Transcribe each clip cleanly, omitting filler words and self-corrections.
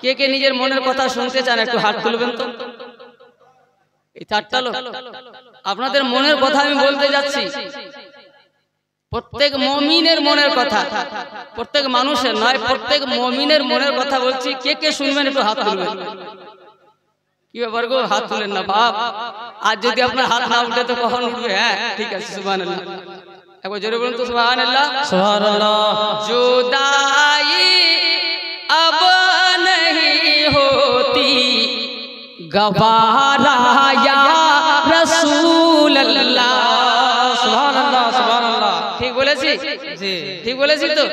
কে কে নিজের মনের কথা শুনতে চান একটু হাত তুলবেন তো। এই 4টা লোক আপনাদের মনের কথা আমি বলতে যাচ্ছি। প্রত্যেক মুমিনের মনের কথা, প্রত্যেক মানুষের নয়, প্রত্যেক মুমিনের মনের কথা বলছি। কে কে শুনবেন একটু হাত তুলবেন। কি ব্যাপার গো, হাত তুলেন না বাপ। আজ যদি আপনার হাত না উঠে তো কখন উঠবে? হ্যাঁ ঠিক আছে, সুবহানাল্লাহ। একবার জোরে বলুন তো সুবহানাল্লাহ। সুবহানাল্লাহ। जुदाई अब नहीं होती गवारा या रसूल अल्लाह। সুবহানাল্লাহ সুবহানাল্লাহ। ঠিক বলেছি? জি ঠিক বলেছি তো?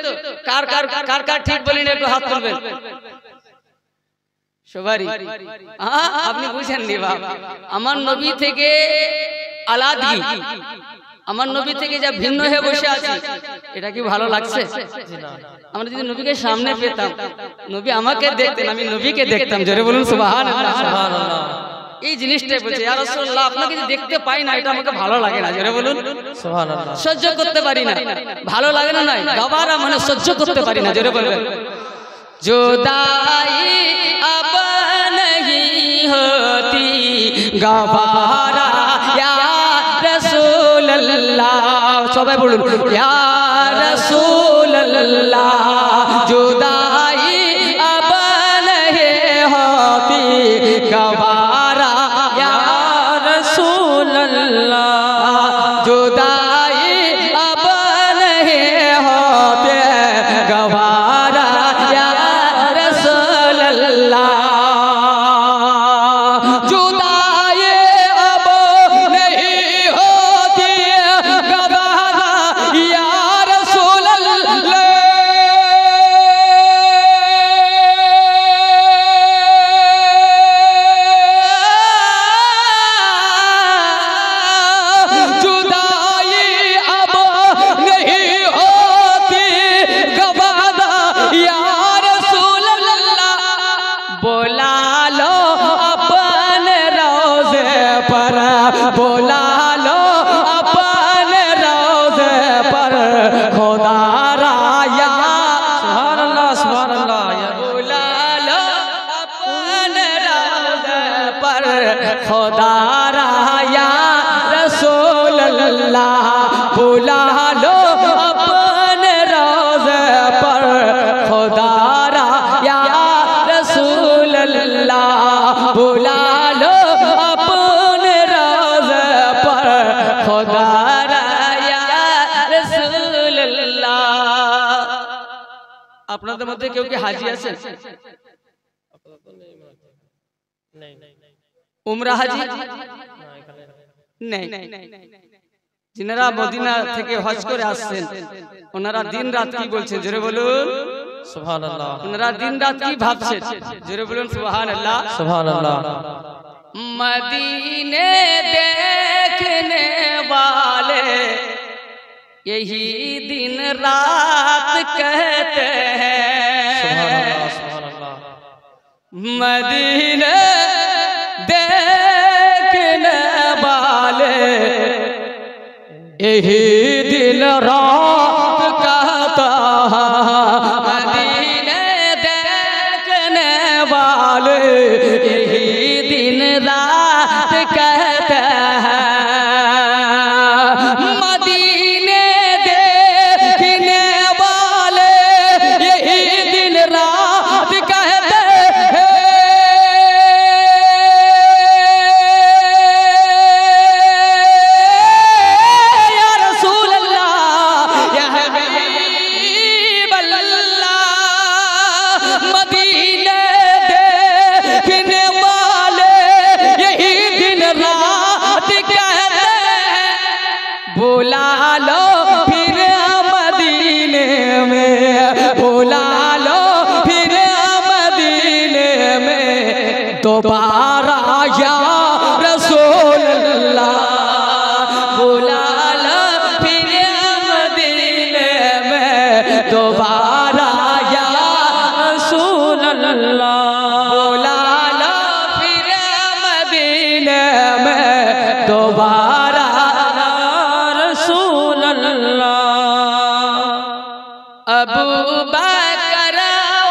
কার কার কার কার ঠিক বলিনি একটু হাত তুলবেন। সবারই? আপনি বুঝেননি বাপ। আমার নবী থেকে আলাদগি, আমার নবী থেকে যা ভিন্ন হয়ে বসে আছি, এটা কি ভালো লাগছে? আমরা যদি নবীকে সামনে পেতাম, নবী আমাকে দেখতেন, আমি নবীকে দেখতাম। জোরে বলুন সুবহানাল্লাহ। সুবহানাল্লাহ। এই জিনিসটাই বলছে, ইয়া রাসূলুল্লাহ আপনাকে যদি দেখতে পাই না, এটা আমাকে ভালো লাগে না। জোরে বলুন সুবহানাল্লাহ। সহ্য করতে পারি না। ভালো লাগে না নয়, গাবারা মানে সহ্য করতে পারি না। জোরে বলবেন। जुदाई अब नहीं होती गवारा या रसूल अल्लाह। सबाई बोलुन या रसूल अल्लाह। जुदाई अब नहीं होती गवारा या रसूल अल्लाह। जुदाई अब नहीं होती गवारा या रसूल अल्लाह। जुदाई अब नहीं होती गवारा या रसूल अल्लाह। जुदाई अब नहीं होती गवारा या रसूल अल्लाह। बोला लो अपने रोज़े पर, बोला लो अपने रोज़े पर खुदा राया। সুবহানাল্লাহ সুবহানাল্লাহ। बोला लो अपने रोज़े पर खुदा राया रसूल अल्लाह। बोला लो अपने रोज़े पर खुदा राया रसूल अल्लाह। बोला लो अपने रोज़े पर खुदा राया रसूल अल्लाह। আপনাদের মধ্যে কেউ কি হাজি আছেন? উমরা হাজি নেই। যিনারা মদিনা থেকে হজ করে আসছেন, ওনারা দিন রাত কি বলছেন? জোরে বলুন সুবহানাল্লাহ। ওনারা দিন রাত কি ভাবছেন? জোরে বলুন সুবহানাল্লাহ। সুবহানাল্লাহ। मदीने देखने वाले यही दिन रात कहते हैं। সুবহানাল্লাহ সুবহানাল্লাহ। मदीने देखने वाले यही दिन रात कहता है। मदीने देखने वाले यही दिन रात कहते हैं। मदीने देखने वाले यही दिन रात कहते हैं। या रसूल अल्लाह या हबीब अल्लाह। मदीने देखने वाले यही दिन रात कहते हैं। बुला लो फिर मदीने में, बुला लो फिर मदीने में दोबारा या रसूल अल्लाह। बुला लो फिर मदीने में दोबारा या रसूल अल्लाह। बुला लो फिर मदीने में दोबारा या रसूल अल्लाह। अबू बकर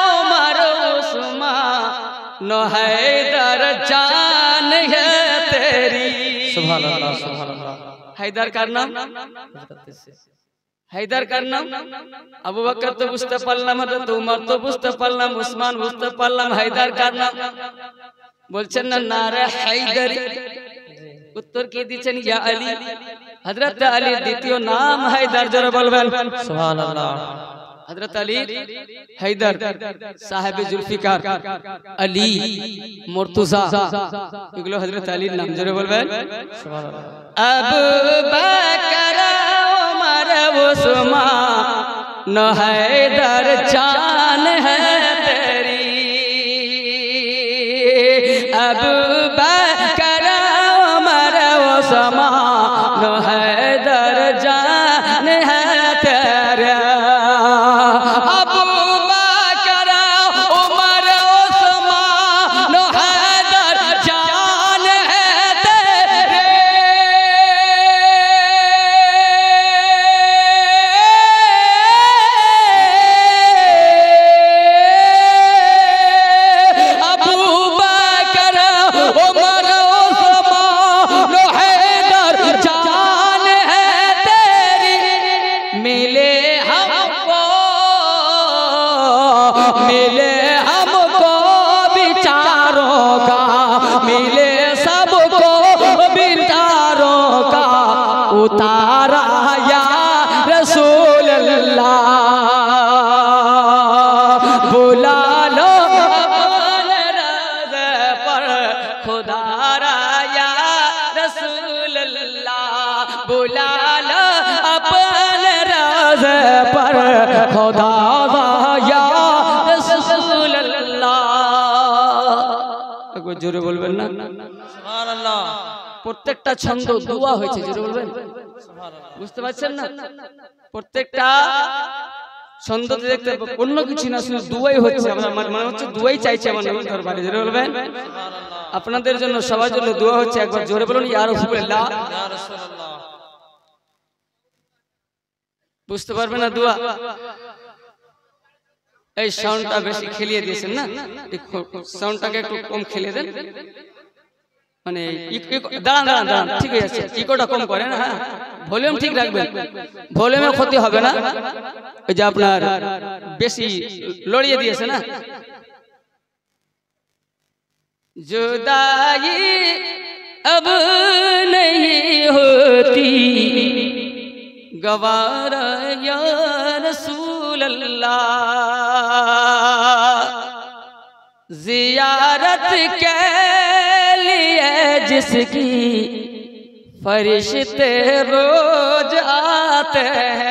उमर उस्मान नो हैदर जान है तेरी। सुभान अल्लाह सुभान अल्लाह। हैदर का नाम, हैदर का नाम আবু বকর তো বুঝতে পারলাম, হযরত উমর তো বুঝতে পারলাম, উসমান বুঝতে পারলাম, हैदर का नाम বলছেন না নারে হায়দারি। উত্তর কে দিচ্ছেন? ইয়া আলী। হযরত আলীর দ্বিতীয় নাম हैदर, জোরে বলবেন সুবহানাল্লাহ। हजरत अली हैदर साहेब जुल्फिकार अली मुर्तजा এগুলো হযরত আলীর নাম, জোরে বলবেন সুবহানাল্লাহ। अबू बकर उमर उस्मान हैदर जान है तेरी। अबू बकर उमर उस्मान हैदर जान है तेरी। उतारा या रसूल अल्लाह, बुला लो अपने रज़ पर खुदारा या रसूल अल्लाह, बुला लो अपने रज़ पर खुदारा या रसूल अल्लाह। একবার জোরে বলবেন না সুবহানাল্লাহ। প্রত্যেকটা ছন্দ দোয়া হয়েছে, জোরে বলবেন বুঝতে পারছেন না? প্রত্যেকটা ছন্দতে দেখতে অন্য কিছু না, শুধু দোয়াই হচ্ছে। আমরা মনে হচ্ছে দোয়াই চাইছে আমার নবীর দরবারে, জোরে বলবেন। আপনাদের জন্য সবার জন্য দোয়া হচ্ছে, একবার জোরে বলুন ইয়া রাসূলুল্লাহ। ইয়া রাসূলুল্লাহ। বুঝতে পারবেন না দোয়া? এই সাউন্ডটা বেশি খেলিয়ে দিয়েছেন না, সাউন্ডটাকে একটু কম খেলিয়ে দেন। মানে দাঁড়ান দাঁড়ান দাঁড়ান, ঠিক আছে, ইকোটা কম করেন। হ্যাঁ, ভলিউম ঠিক রাখবেন, ভলিউমে ক্ষতি হবে না। ওই যে আপনার বেশি লড়িয়ে দিয়েছে না। जुदाई अब नहीं होती गवारा या रसूल अल्लाह, जियारत के लिए जिसकी फरिश्ते रोज आते हैं,